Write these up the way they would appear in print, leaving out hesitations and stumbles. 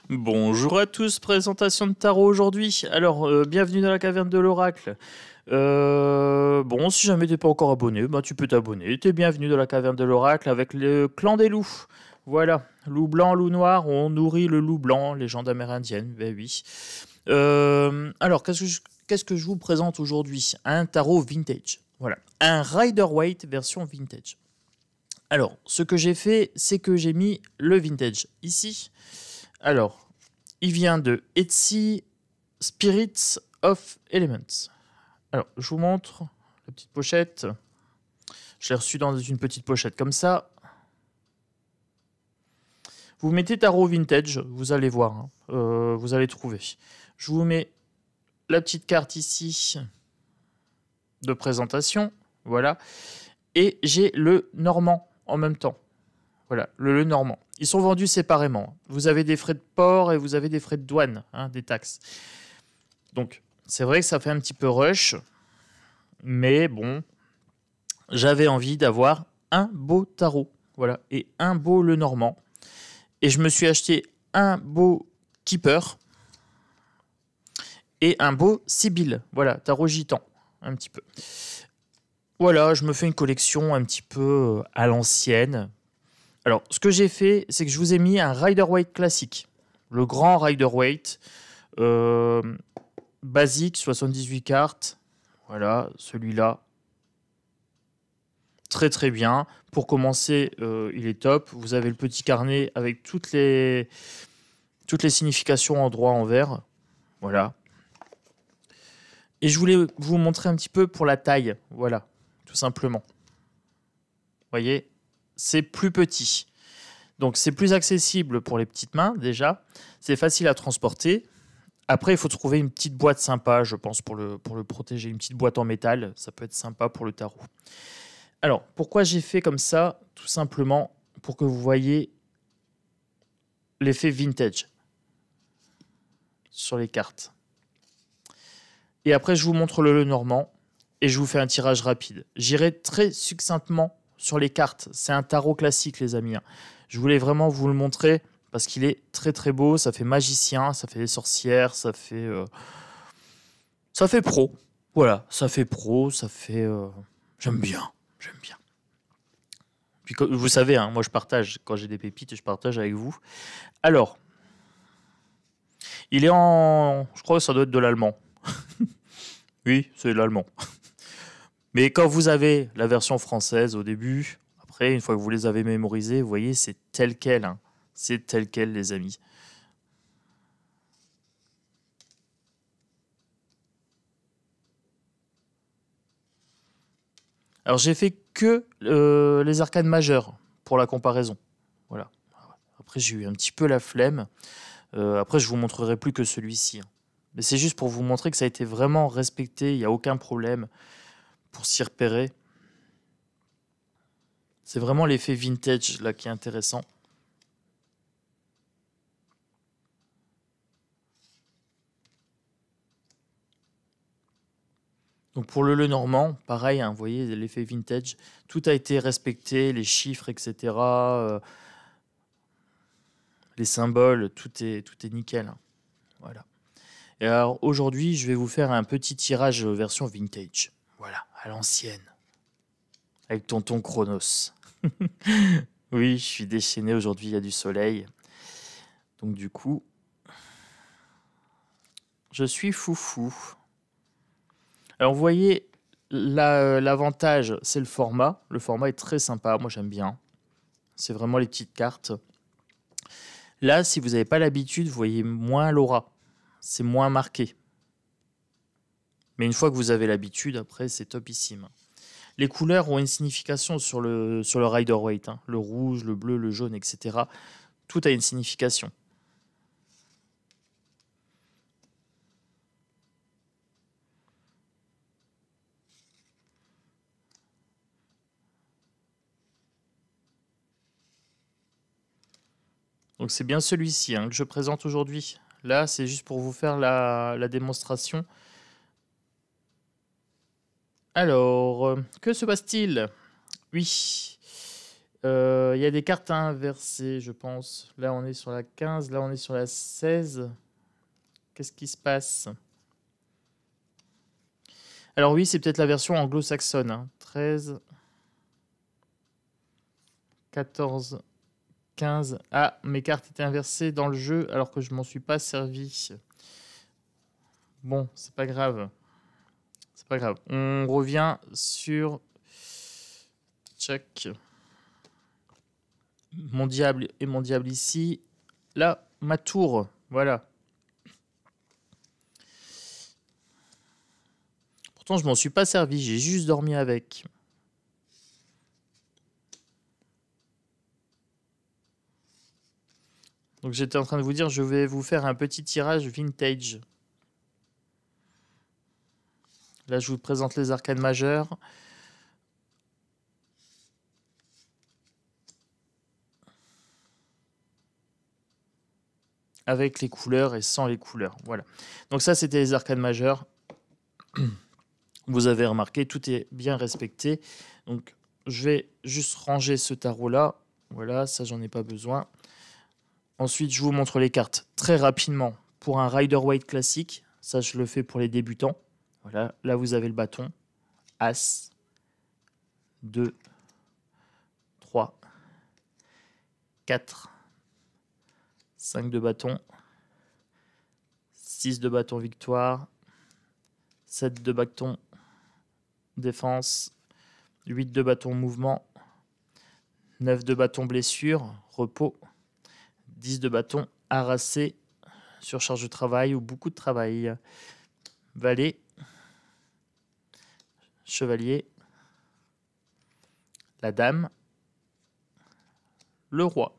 Bonjour à tous, présentation de tarot aujourd'hui. Alors, bienvenue dans la caverne de l'oracle. Bon, si jamais t'es pas encore abonné, bah, tu peux t'abonner. T'es bienvenu dans la caverne de l'oracle avec le clan des loups. Voilà, loup blanc, loup noir, on nourrit le loup blanc, légende amérindienne, ben oui. Alors, qu'est-ce que je vous présente aujourd'hui? Un tarot vintage. Voilà, un Rider-Waite version vintage. Alors, ce que j'ai fait, c'est que j'ai mis le vintage ici. Alors, il vient de Etsy Spirits of Elements. Alors, je vous montre la petite pochette. Je l'ai reçu dans une petite pochette comme ça. Vous mettez tarot vintage, vous allez voir, hein. Vous allez trouver. Je vous mets la petite carte ici de présentation. Voilà. Et j'ai le normand en même temps. Voilà, le normand. Ils sont vendus séparément. Vous avez des frais de port et vous avez des frais de douane, hein, des taxes. Donc, c'est vrai que ça fait un petit peu rush. Mais bon, j'avais envie d'avoir un beau tarot. Voilà, et un beau le normand. Et je me suis acheté un beau keeper et un beau Sibylle. Voilà, tarot gitan, un petit peu. Voilà, je me fais une collection un petit peu à l'ancienne. Alors, ce que j'ai fait, c'est que je vous ai mis un Rider-Waite classique. Le grand Rider-Waite. Basique, 78 cartes. Voilà, celui-là. Très très bien. Pour commencer, il est top. Vous avez le petit carnet avec toutes les significations en droit envers. Voilà. Et je voulais vous montrer un petit peu pour la taille. Voilà, tout simplement. Vous voyez, c'est plus petit. Donc c'est plus accessible pour les petites mains déjà. C'est facile à transporter. Après, il faut trouver une petite boîte sympa, je pense, pour le protéger. Une petite boîte en métal, ça peut être sympa pour le tarot. Alors, pourquoi j'ai fait comme ça? Tout simplement pour que vous voyez l'effet vintage sur les cartes. Et après, je vous montre le Lenormand et je vous fais un tirage rapide. J'irai très succinctement sur les cartes. C'est un tarot classique, les amis. Je voulais vraiment vous le montrer parce qu'il est très très beau. Ça fait magicien, ça fait des sorcières, ça fait pro. Voilà, ça fait pro, ça fait... J'aime bien, j'aime bien. Puis vous savez, hein, moi je partage, quand j'ai des pépites, je partage avec vous. Alors, il est en... Je crois que ça doit être de l'allemand. Oui, c'est l'allemand. Mais quand vous avez la version française au début, après, une fois que vous les avez mémorisés, vous voyez, c'est tel quel. Hein. C'est tel quel, les amis. Alors, j'ai fait que les arcanes majeures pour la comparaison. Voilà. Après, j'ai eu un petit peu la flemme. Après, je vous montrerai plus que celui-ci. Hein. Mais c'est juste pour vous montrer que ça a été vraiment respecté. Il n'y a aucun problème pour s'y repérer. C'est vraiment l'effet vintage là qui est intéressant. Donc pour le Lenormand, pareil, hein, vous voyez l'effet vintage, tout a été respecté, les chiffres, etc. Les symboles, tout est nickel. Hein. Voilà. Et alors aujourd'hui, je vais vous faire un petit tirage version vintage. Voilà, à l'ancienne. Avec tonton Chronos. Oui, je suis déchaîné aujourd'hui, il y a du soleil. Donc du coup, je suis foufou. Alors vous voyez, l'avantage, c'est le format. Le format est très sympa, moi j'aime bien. C'est vraiment les petites cartes. Là, si vous n'avez pas l'habitude, vous voyez moins l'aura. C'est moins marqué. Mais une fois que vous avez l'habitude, après, c'est topissime. Les couleurs ont une signification sur le Rider-Waite. Hein. Le rouge, le bleu, le jaune, etc. Tout a une signification. Donc c'est bien celui-ci hein, que je présente aujourd'hui. Là, c'est juste pour vous faire la démonstration. Alors, que se passe-t-il? Oui. Il y a des cartes à inverser, je pense. Là, on est sur la 15. Là, on est sur la 16. Qu'est-ce qui se passe? Alors oui, c'est peut-être la version anglo-saxonne. Hein. 13, 14, 15. Ah, mes cartes étaient inversées dans le jeu alors que je m'en suis pas servi. Bon, c'est pas grave. C'est pas grave. On revient sur... Check. Mon diable et mon diable ici. Là, ma tour. Voilà. Pourtant, je m'en suis pas servi. J'ai juste dormi avec. Donc, j'étais en train de vous dire, je vais vous faire un petit tirage vintage. Là, je vous présente les arcanes majeures. Avec les couleurs et sans les couleurs. Voilà. Donc ça, c'était les arcanes majeures. Vous avez remarqué, tout est bien respecté. Donc, je vais juste ranger ce tarot-là. Voilà, ça, j'en ai pas besoin. Ensuite, je vous montre les cartes très rapidement. Pour un Rider-Waite classique, ça, je le fais pour les débutants. Voilà, là, vous avez le bâton. As, 2, 3, 4, 5 de bâton, 6 de bâton victoire, 7 de bâton défense, 8 de bâton mouvement, 9 de bâton blessure, repos, 10 de bâton harassé, surcharge de travail ou beaucoup de travail, valet, chevalier, la dame, le roi.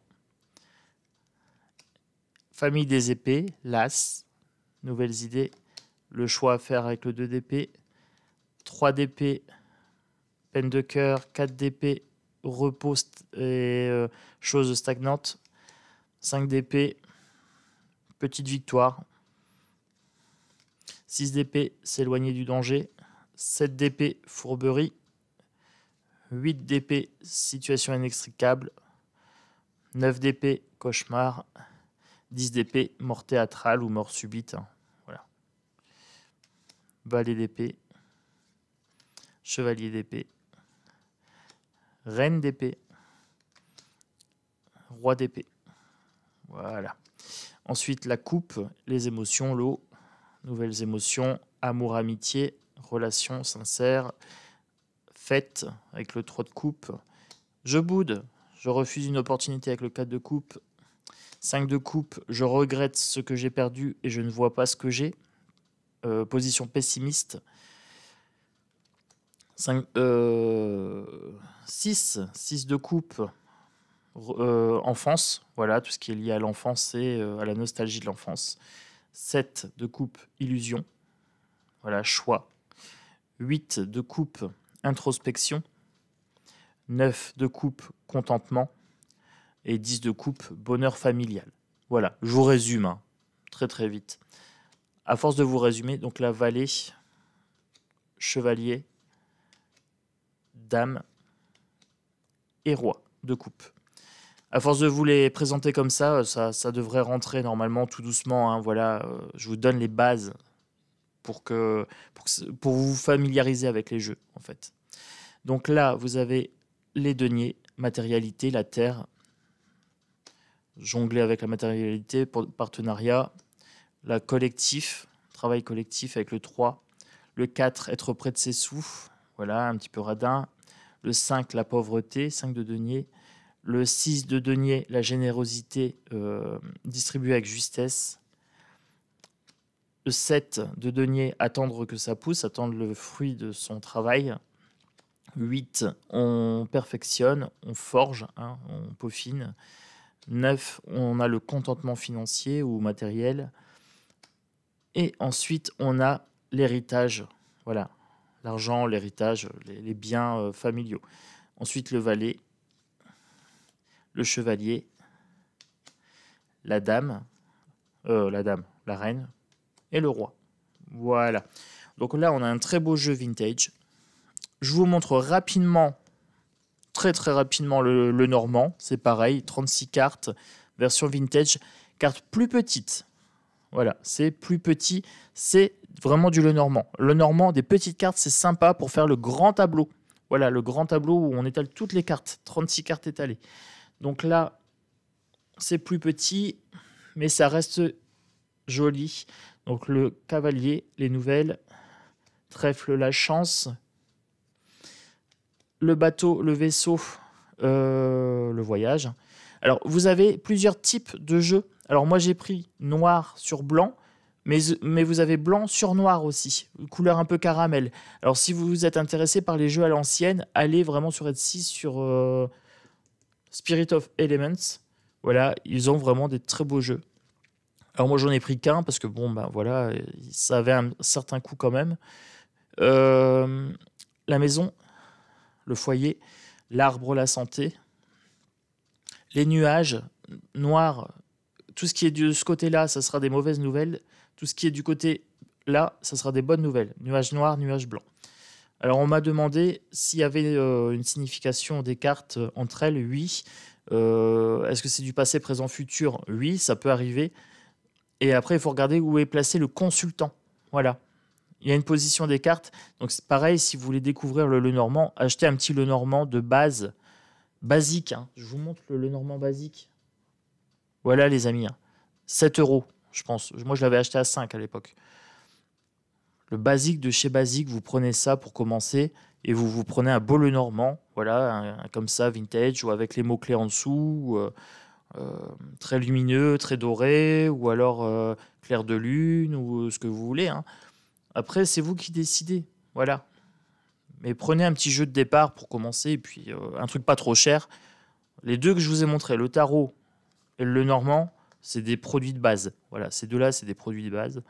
Famille des épées, l'as, nouvelles idées, le choix à faire avec le 2 d'épée, 3 d'épée, peine de cœur, 4 d'épée, repos et choses stagnantes, 5 d'épée, petite victoire, 6 d'épée, s'éloigner du danger, 7 d'épée, fourberie, 8 d'épée, situation inextricable, 9 d'épée, cauchemar, 10 d'épée, mort théâtrale ou mort subite. Voilà. Valet d'épée, chevalier d'épée, reine d'épée, roi d'épée. Voilà. Ensuite, la coupe, les émotions, l'eau, nouvelles émotions, amour, amitié, relations sincères, fête avec le 3 de coupe. Je boude, je refuse une opportunité avec le 4 de coupe. 5 de coupe, je regrette ce que j'ai perdu et je ne vois pas ce que j'ai. Position pessimiste. 6 de coupe, enfance, voilà, tout ce qui est lié à l'enfance et à la nostalgie de l'enfance. 7 de coupe, illusion, voilà, choix. 8 de coupe, introspection. 9 de coupe, contentement. Et 10 de coupe, bonheur familial. Voilà, je vous résume, hein, très très vite. À force de vous résumer, donc la valet, chevalier, dame et roi de coupe. À force de vous les présenter comme ça, ça devrait rentrer normalement tout doucement. Hein, voilà, je vous donne les bases pour vous familiariser avec les jeux, en fait. Donc là, vous avez les deniers, matérialité, la terre, jongler avec la matérialité, partenariat, la collectif, travail collectif avec le 3, le 4, être près de ses sous, voilà, un petit peu radin, le 5, la pauvreté, 5 de denier, le 6 de denier, la générosité, distribuée avec justesse, le 7 de denier, attendre que ça pousse, attendre le fruit de son travail, 8, on perfectionne, on forge, hein, on peaufine, 9, on a le contentement financier ou matériel. Et ensuite, on a l'héritage. Voilà, l'argent, l'héritage, les biens familiaux. Ensuite, le valet, le chevalier, la dame, la reine et le roi. Voilà. Donc là, on a un très beau jeu vintage. Je vous montre rapidement très très rapidement le Normand. C'est pareil, 36 cartes, version vintage, carte plus petite. Voilà, c'est plus petit, c'est vraiment du Lenormand. Lenormand, des petites cartes, c'est sympa pour faire le grand tableau. Voilà, le grand tableau où on étale toutes les cartes, 36 cartes étalées. Donc là, c'est plus petit, mais ça reste joli. Donc le cavalier, les nouvelles, trèfle, la chance, le bateau, le vaisseau, le voyage. Alors, vous avez plusieurs types de jeux. Alors, moi, j'ai pris noir sur blanc, mais vous avez blanc sur noir aussi, couleur un peu caramel. Alors, si vous êtes intéressé par les jeux à l'ancienne, allez vraiment sur Etsy, sur Spirit of Elements. Voilà, ils ont vraiment des très beaux jeux. Alors, moi, j'en ai pris qu'un parce que, bon, ben voilà, ça avait un certain coût quand même. La maison, le foyer, l'arbre, la santé, les nuages noirs, tout ce qui est de ce côté-là, ça sera des mauvaises nouvelles. Tout ce qui est du côté là, ça sera des bonnes nouvelles. Nuages noirs, nuages blancs. Alors, on m'a demandé s'il y avait une signification des cartes entre elles. Oui. Est-ce que c'est du passé, présent, futur? Oui, ça peut arriver. Et après, il faut regarder où est placé le consultant. Voilà. Il y a une position des cartes. Donc, c'est pareil, si vous voulez découvrir le Lenormand, achetez un petit Lenormand de base, basique. Hein. Je vous montre le Lenormand basique. Voilà, les amis. 7 €, je pense. Moi, je l'avais acheté à 5 à l'époque. Le basique de chez Basique, vous prenez ça pour commencer et vous prenez un beau Lenormand, voilà, comme ça, vintage, ou avec les mots-clés en dessous, très lumineux, très doré, ou alors clair de lune, ou ce que vous voulez. Hein. Après, c'est vous qui décidez. Voilà. Mais prenez un petit jeu de départ pour commencer, et puis un truc pas trop cher. Les deux que je vous ai montrés, le tarot et le Lenormand, c'est des produits de base. Voilà, ces deux-là, c'est des produits de base.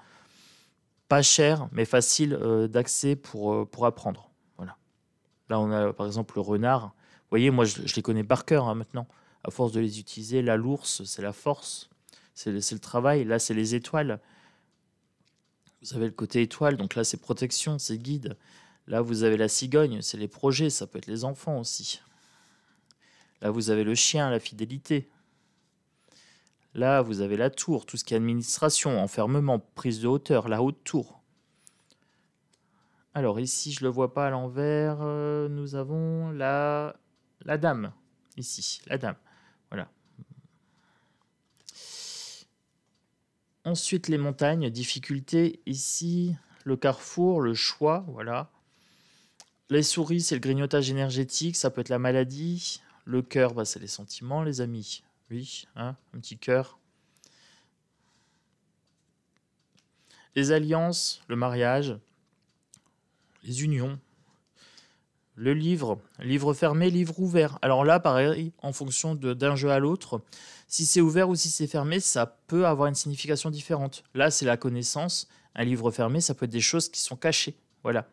Pas cher, mais facile d'accès pour apprendre. Voilà. Là, on a par exemple le renard. Vous voyez, moi, je les connais par cœur hein, maintenant. À force de les utiliser, là, l'ours, c'est la force, c'est le travail. Là, c'est les étoiles. Vous avez le côté étoile, donc là, c'est protection, c'est guide. Là, vous avez la cigogne, c'est les projets, ça peut être les enfants aussi. Là, vous avez le chien, la fidélité. Là, vous avez la tour, tout ce qui est administration, enfermement, prise de hauteur, la haute tour. Alors ici, je ne le vois pas à l'envers, nous avons la dame. Ici, la dame. Voilà. Ensuite, les montagnes, difficulté. Ici, le carrefour, le choix, voilà. Les souris, c'est le grignotage énergétique, ça peut être la maladie. Le cœur, bah, c'est les sentiments, les amis. Oui, hein, un petit cœur. Les alliances, le mariage, les unions, le livre fermé, livre ouvert. Alors là, pareil, en fonction d'un jeu à l'autre, si c'est ouvert ou si c'est fermé, ça peut avoir une signification différente. Là, c'est la connaissance. Un livre fermé, ça peut être des choses qui sont cachées. Voilà.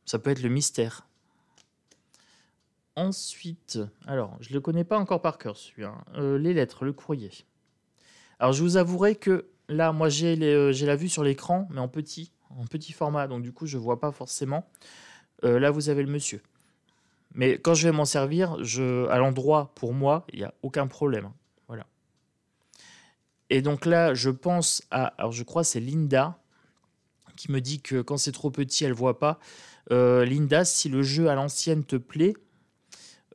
Ça peut être le mystère. Ensuite, alors, je ne le connais pas encore par cœur, celui-là. Les lettres, le courrier. Alors, je vous avouerai que là, moi, j'ai la vue sur l'écran, mais en petit format. Donc, du coup, je ne vois pas forcément. Là, vous avez le monsieur. Mais quand je vais m'en servir, à l'endroit, pour moi, il n'y a aucun problème. Voilà. Et donc là, je pense à... Alors, je crois que c'est Linda qui me dit que quand c'est trop petit, elle ne voit pas. Linda, si le jeu à l'ancienne te plaît,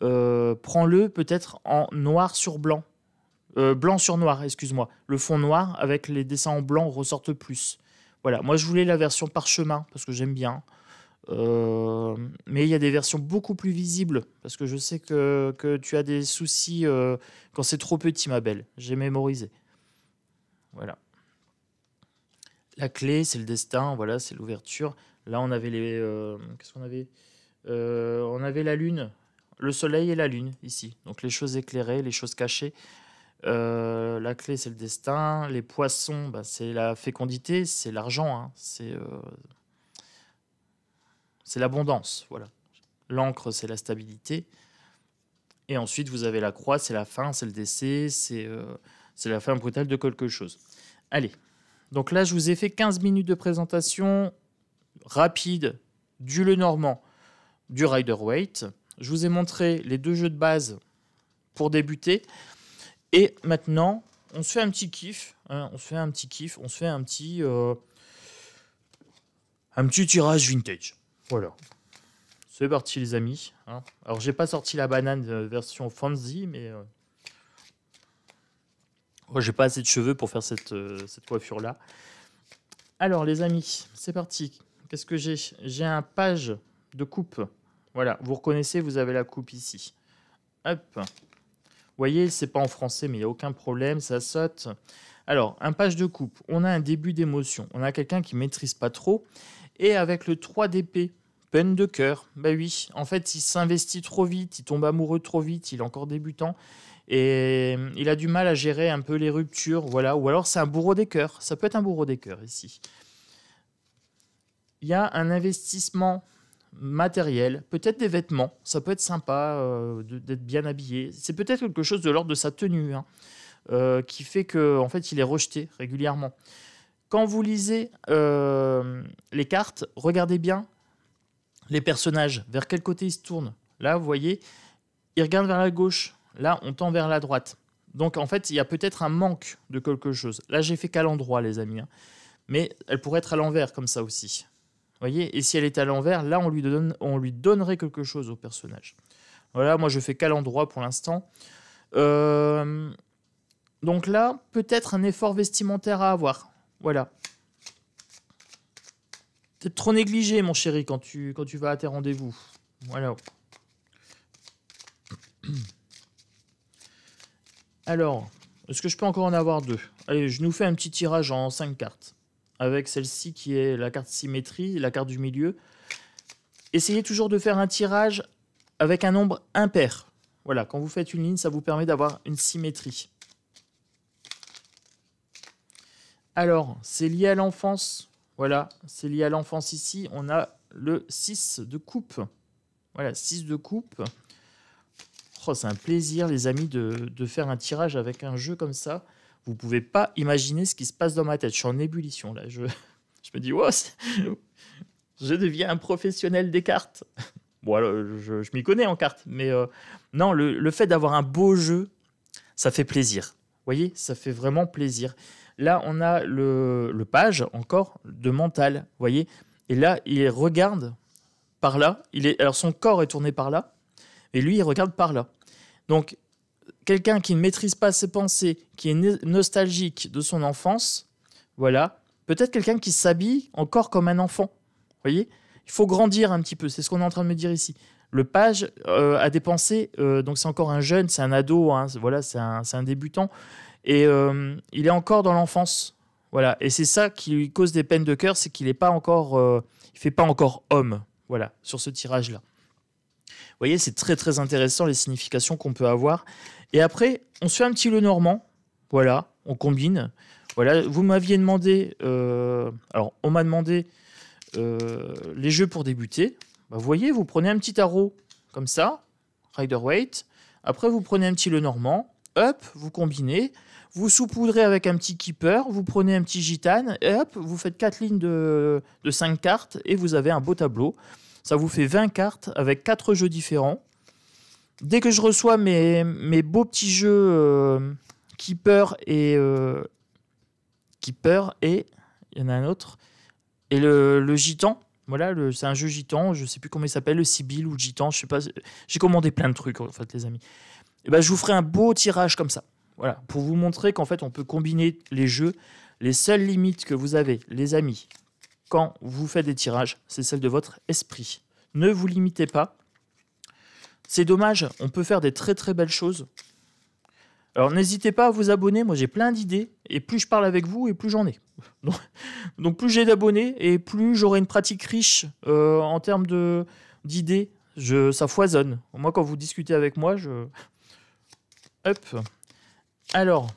prends-le peut-être en noir sur blanc. Blanc sur noir, excuse-moi. Le fond noir avec les dessins en blanc ressortent plus. Voilà, moi je voulais la version parchemin parce que j'aime bien. Mais il y a des versions beaucoup plus visibles parce que je sais que tu as des soucis quand c'est trop petit, ma belle. J'ai mémorisé. Voilà. La clé, c'est le destin. Voilà, c'est l'ouverture. Là, on avait les... Qu'est-ce qu'on avait on avait la lune, le soleil et la lune ici. Donc les choses éclairées, les choses cachées. La clé, c'est le destin. Les poissons, bah, c'est la fécondité, c'est l'argent. Hein. C'est l'abondance. Voilà. L'encre, c'est la stabilité. Et ensuite, vous avez la croix, c'est la fin, c'est le décès, c'est la fin brutale de quelque chose. Allez. Donc là, je vous ai fait 15 minutes de présentation rapide du Lenormand, du Rider-Waite. je vous ai montré les 2 jeux de base pour débuter. Et maintenant, on se fait un petit kiff. Hein, on se fait un petit tirage vintage. Voilà. C'est parti les amis. Hein. Alors j'ai pas sorti la banane version fancy, mais moi j'ai pas assez de cheveux pour faire cette coiffure là. Alors les amis, c'est parti. Qu'est-ce que j'ai? J'ai un page de coupe. Voilà, vous reconnaissez, vous avez la coupe ici. Hop. Vous voyez, c'est pas en français, mais il n'y a aucun problème, ça saute. Alors, un page de coupe, on a un début d'émotion. On a quelqu'un qui maîtrise pas trop. Et avec le 3 d'épée, peine de cœur, bah oui, en fait, il s'investit trop vite, il tombe amoureux trop vite, il est encore débutant. Et il a du mal à gérer un peu les ruptures, voilà. Ou alors c'est un bourreau des cœurs, ça peut être un bourreau des cœurs ici. Il y a un investissement matériel, peut-être des vêtements, ça peut être sympa d'être bien habillé. C'est peut-être quelque chose de l'ordre de sa tenue, hein, qui fait qu'en fait, il est rejeté régulièrement. Quand vous lisez les cartes, regardez bien les personnages, vers quel côté ils se tournent. Là, vous voyez, ils regardent vers la gauche. Là, on tend vers la droite. Donc, en fait, il y a peut-être un manque de quelque chose. Là, j'ai fait qu'à l'endroit, les amis. Hein. Mais elle pourrait être à l'envers, comme ça aussi. Vous voyez, et si elle est à l'envers, là, on lui donnerait quelque chose au personnage. Voilà, moi, je fais qu'à l'endroit pour l'instant. Donc là, peut-être un effort vestimentaire à avoir. Voilà. Peut-être trop négligé, mon chéri, quand tu vas à tes rendez-vous. Voilà. Alors, est-ce que je peux encore en avoir 2? Allez, je nous fais un petit tirage en 5 cartes. Avec celle-ci qui est la carte symétrie, la carte du milieu. Essayez toujours de faire un tirage avec un nombre impair. Voilà, quand vous faites une ligne, ça vous permet d'avoir une symétrie. Alors, c'est lié à l'enfance. Voilà, c'est lié à l'enfance ici. On a le 6 de coupe. Voilà, 6 de coupe. Oh, c'est un plaisir, les amis, de faire un tirage avec un jeu comme ça. Vous ne pouvez pas imaginer ce qui se passe dans ma tête. Je suis en ébullition, là. Je me dis, wow, je deviens un professionnel des cartes. Bon, alors, je m'y connais en cartes. Mais non, le fait d'avoir un beau jeu, ça fait plaisir. Vous voyez, ça fait vraiment plaisir. Là, on a le page, encore, de mental. Vous voyez, et là, il regarde par là. Alors, son corps est tourné par là. Et lui, il regarde par là. Donc, quelqu'un qui ne maîtrise pas ses pensées, qui est nostalgique de son enfance, voilà. Peut-être quelqu'un qui s'habille encore comme un enfant. Vous voyez, il faut grandir un petit peu. C'est ce qu'on est en train de me dire ici. Le page a des pensées. Donc, c'est encore un jeune, c'est un ado. Hein, voilà, c'est un débutant. Et il est encore dans l'enfance. Voilà. Et c'est ça qui lui cause des peines de cœur, c'est qu'il n'est pas encore, il fait pas encore homme. Voilà, sur ce tirage-là. Vous voyez, c'est très très intéressant les significations qu'on peut avoir. Et après, on se fait un petit Lenormand. Voilà, on combine. Voilà, vous m'aviez demandé, alors on m'a demandé les jeux pour débuter. Bah, vous voyez, vous prenez un petit tarot comme ça, Rider-Waite. Après, vous prenez un petit Lenormand. Hop, vous combinez. Vous saupoudrez avec un petit keeper. Vous prenez un petit gitane. Et hop, vous faites 4 lignes de 5 cartes et vous avez un beau tableau. Ça vous fait 20 cartes avec 4 jeux différents. Dès que je reçois mes beaux petits jeux Keeper et il y en a un autre, et le Gitan, voilà, c'est un jeu Gitan, je ne sais plus comment il s'appelle, le Sibyl ou le Gitan, je sais pas, j'ai commandé plein de trucs en fait les amis. Et ben, je vous ferai un beau tirage comme ça, voilà, pour vous montrer qu'en fait on peut combiner les jeux. Les seules limites que vous avez, les amis, quand vous faites des tirages, c'est celle de votre esprit. Ne vous limitez pas. C'est dommage, on peut faire des très très belles choses. Alors n'hésitez pas à vous abonner, moi j'ai plein d'idées, et plus je parle avec vous, et plus j'en ai. Donc plus j'ai d'abonnés, et plus j'aurai une pratique riche en termes d'idées. Ça foisonne. Moi quand vous discutez avec moi, Hop. Alors,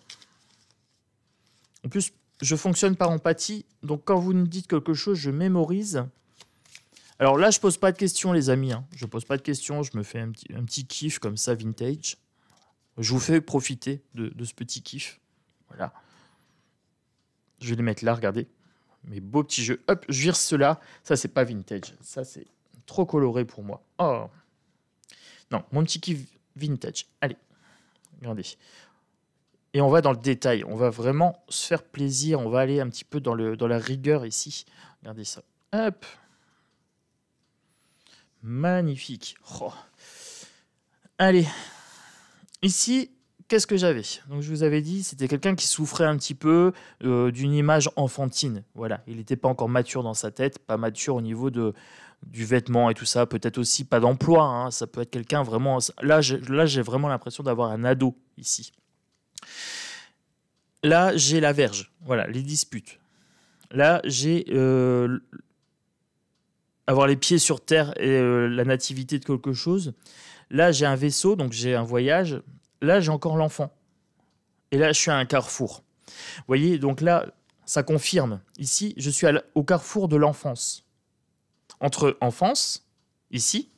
en plus, je fonctionne par empathie, donc quand vous me dites quelque chose, je mémorise. Alors là, je pose pas de questions, les amis. Hein. Je pose pas de questions, je me fais un petit kiff comme ça, vintage. Je vous fais profiter de ce petit kiff. Voilà. Je vais les mettre là, regardez. Mes beaux petits jeux. Hop, je vire ceux-là. Ça, c'est pas vintage. Ça, c'est trop coloré pour moi. Oh. Non, mon petit kiff vintage. Allez, regardez. Et on va dans le détail. On va vraiment se faire plaisir. On va aller un petit peu dans la rigueur ici. Regardez ça. Hop. Magnifique. Oh. Allez. Ici, qu'est-ce que j'avais? Donc, je vous avais dit, c'était quelqu'un qui souffrait un petit peu d'une image enfantine. Voilà. Il n'était pas encore mature dans sa tête, pas mature au niveau du vêtement et tout ça. Peut-être aussi pas d'emploi. Hein. Ça peut être quelqu'un vraiment... Là, j'ai vraiment l'impression d'avoir un ado ici. Là, j'ai la verge. Voilà, les disputes. Là, j'ai avoir les pieds sur terre et la nativité de quelque chose. Là, j'ai un vaisseau, donc j'ai un voyage. Là, j'ai encore l'enfant. Et là, je suis à un carrefour. Vous voyez, donc là, ça confirme. Ici, je suis au carrefour de l'enfance. Entre enfance, ici,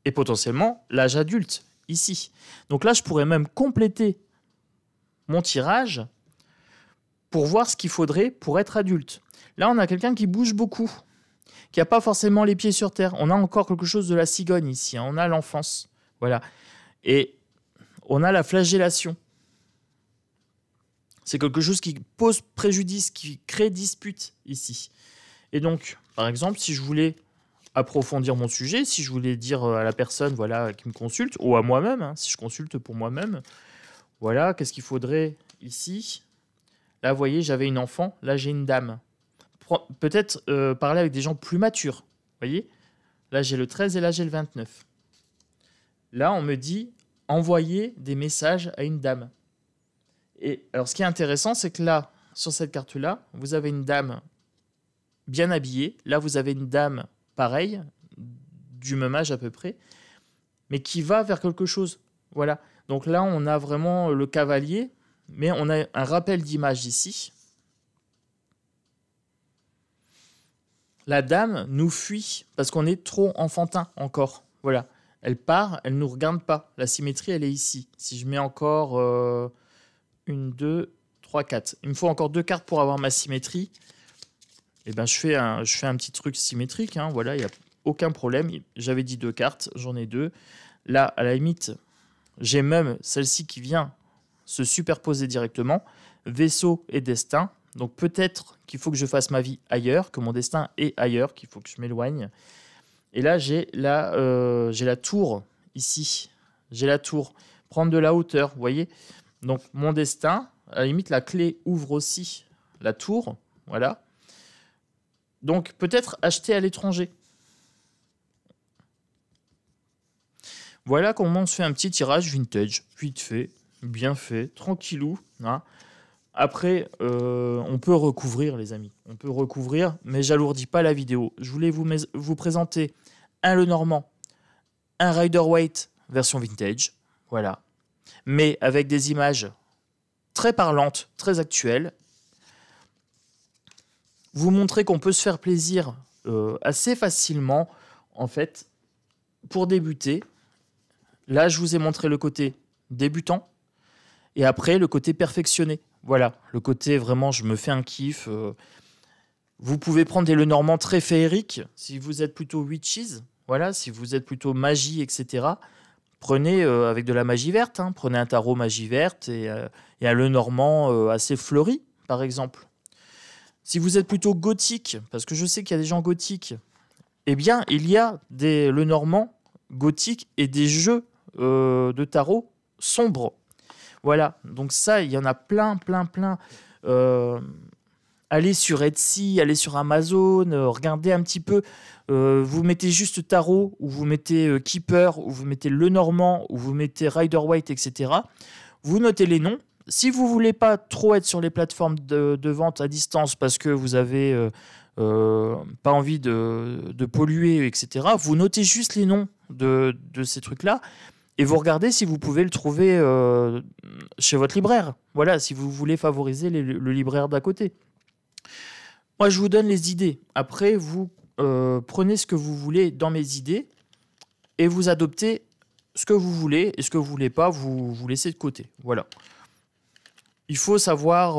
et potentiellement l'âge adulte, ici. Donc là, je pourrais même compléter mon tirage pour voir ce qu'il faudrait pour être adulte. Là, on a quelqu'un qui bouge beaucoup, qui n'a pas forcément les pieds sur terre. On a encore quelque chose de la cigogne ici. Hein. On a l'enfance. Voilà. Et on a la flagellation. C'est quelque chose qui pose préjudice, qui crée dispute ici. Et donc, par exemple, si je voulais approfondir mon sujet, si je voulais dire à la personne voilà, qui me consulte, ou à moi-même, hein, si je consulte pour moi-même, voilà, qu'est-ce qu'il faudrait ici? Là, vous voyez, j'avais une enfant, là, j'ai une dame. Peut-être parler avec des gens plus matures, vous voyez? Là, j'ai le 13 et là, j'ai le 29. Là, on me dit envoyer des messages à une dame. Et alors, ce qui est intéressant, c'est que là, sur cette carte-là, vous avez une dame bien habillée. Là, vous avez une dame pareille, du même âge à peu près, mais qui va vers quelque chose. Voilà. Donc là, on a vraiment le cavalier, mais on a un rappel d'image ici. La dame nous fuit parce qu'on est trop enfantin encore. Voilà. Elle part, elle ne nous regarde pas. La symétrie, elle est ici. Si je mets encore 1, 2, 3, 4. Il me faut encore 2 cartes pour avoir ma symétrie. Et ben, je fais un petit truc symétrique. Hein. Voilà, il n'y a aucun problème. J'avais dit 2 cartes, j'en ai 2. Là, à la limite, j'ai même celle-ci qui vient se superposer directement. Vaisseau et destin. Donc peut-être qu'il faut que je fasse ma vie ailleurs, que mon destin est ailleurs, qu'il faut que je m'éloigne. Et là, j'ai la tour ici. J'ai la tour. Prendre de la hauteur, vous voyez. Donc mon destin, à la limite, la clé ouvre aussi la tour. Voilà. Donc peut-être acheter à l'étranger. Voilà comment on se fait un petit tirage vintage. Vite fait, bien fait, tranquillou. Hein. Après, on peut recouvrir, les amis. On peut recouvrir, mais j'alourdis pas la vidéo. Je voulais vous présenter un Lenormand, un Rider-Waite version vintage. Voilà. Mais avec des images très parlantes, très actuelles. Vous montrer qu'on peut se faire plaisir assez facilement, en fait, pour débuter. Là, je vous ai montré le côté débutant et après, le côté perfectionné. Voilà, le côté vraiment, je me fais un kiff. Vous pouvez prendre des Lenormand très féeriques si vous êtes plutôt witches. Voilà, si vous êtes plutôt magie, etc. Prenez avec de la magie verte. Hein, prenez un tarot magie verte et un Lenormand assez fleuri, par exemple. Si vous êtes plutôt gothique, parce que je sais qu'il y a des gens gothiques, eh bien, il y a des Lenormand gothiques et des jeux de tarot sombres. Voilà, donc ça, il y en a plein. Allez sur Etsy, allez sur Amazon, regardez un petit peu. Vous mettez juste tarot, ou vous mettez Keeper, ou vous mettez Lenormand, ou vous mettez Rider-Waite, etc. Vous notez les noms. Si vous ne voulez pas trop être sur les plateformes de vente à distance parce que vous n'avez pas envie de polluer, etc., vous notez juste les noms de ces trucs-là et vous regardez si vous pouvez le trouver chez votre libraire. Voilà, si vous voulez favoriser le libraire d'à côté. Moi, je vous donne les idées. Après, vous prenez ce que vous voulez dans mes idées et vous adoptez ce que vous voulez et ce que vous ne voulez pas, vous laissez de côté. Voilà. Il faut savoir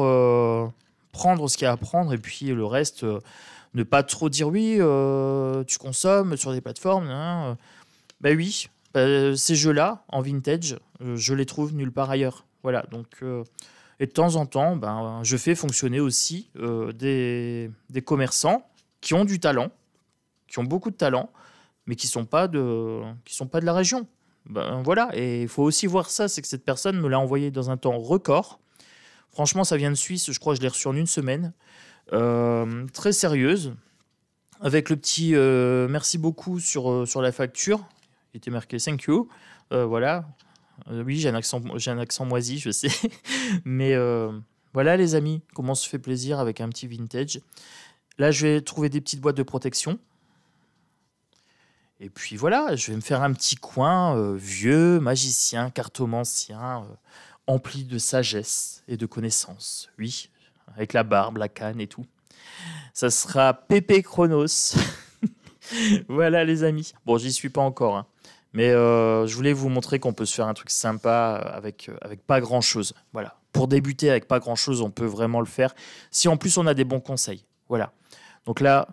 prendre ce qu'il y a à prendre et puis le reste, ne pas trop dire oui, tu consommes sur des plateformes. Hein. Ben oui, ces jeux-là, en vintage, je les trouve nulle part ailleurs. Voilà, donc... et de temps en temps, ben, je fais fonctionner aussi des commerçants qui ont du talent, qui ont beaucoup de talent, mais qui sont pas de la région. Ben, voilà, et il faut aussi voir ça, c'est que cette personne me l'a envoyé dans un temps record. Franchement, ça vient de Suisse, je crois que je l'ai reçu en une semaine. Très sérieuse, avec le petit merci beaucoup sur la facture. Il était marqué thank you. Voilà. Oui, j'ai un accent moisi, je sais. Mais voilà, les amis, comment on se fait plaisir avec un petit vintage. Là, je vais trouver des petites boîtes de protection. Et puis voilà, je vais me faire un petit coin vieux, magicien, cartomancien, empli de sagesse et de connaissances. Oui, avec la barbe, la canne et tout. Ça sera Pépé Chronos. Voilà, les amis. Bon, j'y suis pas encore, hein. Mais je voulais vous montrer qu'on peut se faire un truc sympa avec pas grand-chose. Voilà. Pour débuter avec pas grand-chose, on peut vraiment le faire. Si en plus on a des bons conseils. Voilà. Donc là,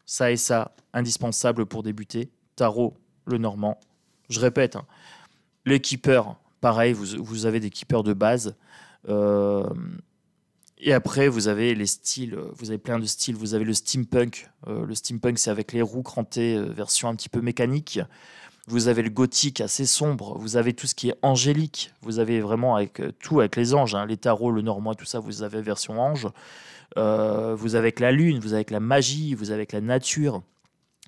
ça et ça, indispensable pour débuter. Tarot, le normand. Je répète, hein. Les keepers, pareil, vous avez des keepers de base. Et après, vous avez les styles, vous avez plein de styles. Vous avez le steampunk. Le steampunk, c'est avec les roues crantées, version un petit peu mécanique. Vous avez le gothique assez sombre. Vous avez tout ce qui est angélique. Vous avez vraiment avec tout, avec les anges, hein, les tarots, le normand, tout ça, vous avez version ange. Vous avez avec la lune, vous avez avec la magie, vous avez avec la nature.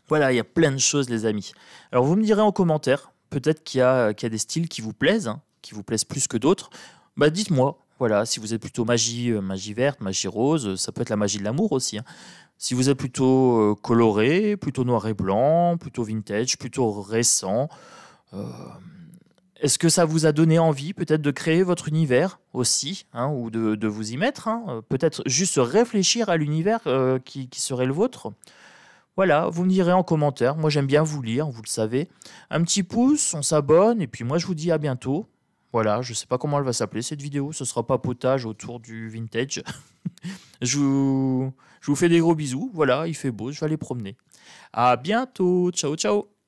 Voilà, il y a plein de choses, les amis. Alors, vous me direz en commentaire, peut-être qu'il y a des styles qui vous plaisent, hein, qui vous plaisent plus que d'autres. Bah, dites-moi. Voilà, si vous êtes plutôt magie verte, magie rose, ça peut être la magie de l'amour aussi, hein. Si vous êtes plutôt coloré, plutôt noir et blanc, plutôt vintage, plutôt récent, euh, est-ce que ça vous a donné envie peut-être de créer votre univers aussi, hein, ou de vous y mettre, hein, peut-être juste réfléchir à l'univers qui serait le vôtre? Voilà, vous me direz en commentaire. Moi, j'aime bien vous lire, vous le savez. Un petit pouce, on s'abonne, et puis moi, je vous dis à bientôt. Voilà, je ne sais pas comment elle va s'appeler cette vidéo. Ce sera papotage autour du vintage. Je vous fais des gros bisous. Voilà, il fait beau, je vais aller promener. À bientôt. Ciao, ciao.